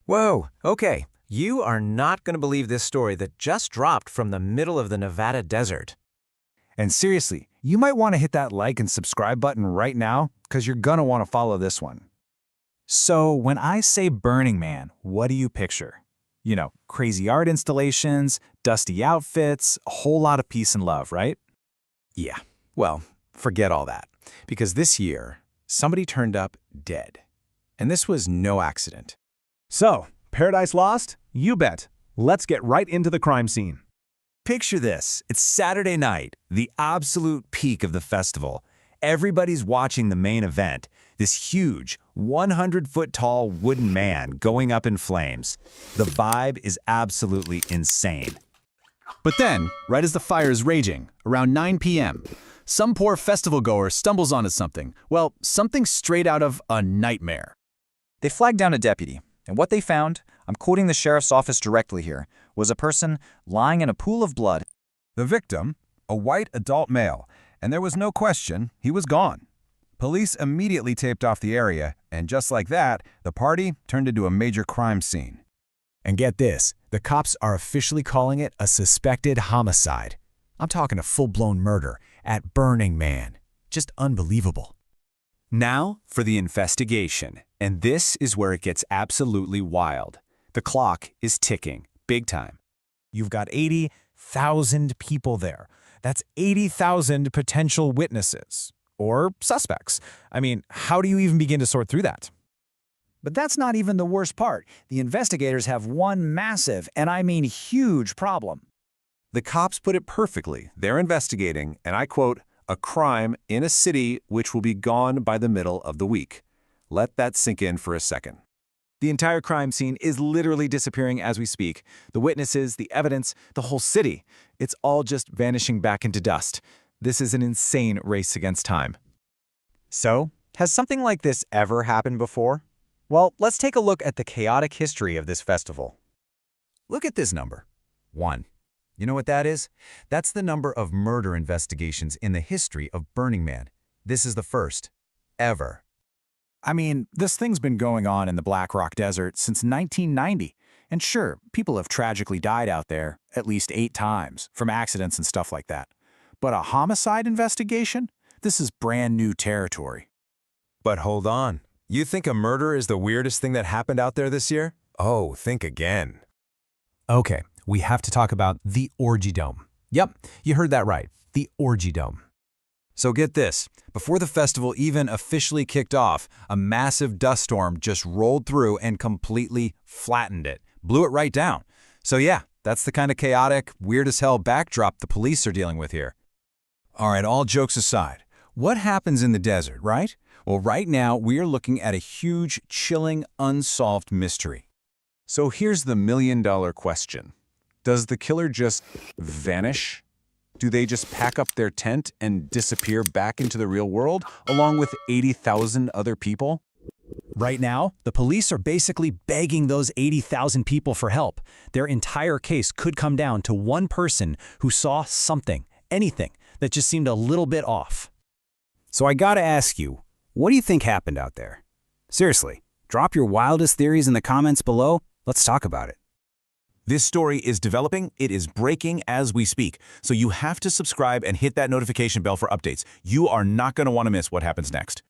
Whoa, okay. You are not going to believe this story that just dropped from the middle of the Nevada desert. And seriously, you might want to hit that like and subscribe button right now because you're gonna want to follow this one. So when I say Burning Man, what do you picture? You know, crazy art installations, dusty outfits, a whole lot of peace and love, right? Yeah, well, forget all that. Because this year, somebody turned up dead. And this was no accident. So, Paradise Lost? You bet. Let's get right into the crime scene. Picture this. It's Saturday night, the absolute peak of the festival. Everybody's watching the main event, this huge, 100-foot-tall wooden man going up in flames. The vibe is absolutely insane. But then, right as the fire is raging, around 9 p.m., some poor festival goer stumbles onto something. Well, something straight out of a nightmare. They flagged down a deputy, and what they found, I'm quoting the sheriff's office directly here, was a person lying in a pool of blood. The victim, a white adult male, and there was no question, he was gone. Police immediately taped off the area, and just like that, the party turned into a major crime scene. And get this, the cops are officially calling it a suspected homicide. I'm talking a full-blown murder at Burning Man. Just unbelievable. Now for the investigation. And this is where it gets absolutely wild. The clock is ticking, big time. You've got 80,000 people there. That's 80,000 potential witnesses. Or suspects. I mean, how do you even begin to sort through that? But that's not even the worst part. The investigators have one massive, and I mean huge, problem. The cops put it perfectly. They're investigating, and I quote, a crime in a city which will be gone by the middle of the week. Let that sink in for a second. The entire crime scene is literally disappearing as we speak. The witnesses, the evidence, the whole city. It's all just vanishing back into dust. This is an insane race against time. So, has something like this ever happened before? Well, let's take a look at the chaotic history of this festival. Look at this number. 1. You know what that is? That's the number of murder investigations in the history of Burning Man. This is the first. Ever. I mean, this thing's been going on in the Black Rock Desert since 1990. And sure, people have tragically died out there at least 8 times from accidents and stuff like that. But a homicide investigation? This is brand new territory. But hold on. You think a murder is the weirdest thing that happened out there this year? Oh, think again. Okay, we have to talk about the Orgy Dome. Yep, you heard that right. The Orgy Dome. So get this, before the festival even officially kicked off, a massive dust storm just rolled through and completely flattened it, blew it right down. So yeah, that's the kind of chaotic, weird-as-hell backdrop the police are dealing with here. All right, all jokes aside, what happens in the desert, right? Well, right now, we are looking at a huge, chilling, unsolved mystery. So here's the million-dollar question. Does the killer just vanish? Do they just pack up their tent and disappear back into the real world, along with 80,000 other people? Right now, the police are basically begging those 80,000 people for help. Their entire case could come down to one person who saw something, anything, that just seemed a little bit off. So I gotta ask you, what do you think happened out there? Seriously, drop your wildest theories in the comments below. Let's talk about it. This story is developing. It is breaking as we speak. So you have to subscribe and hit that notification bell for updates. You are not going to want to miss what happens next.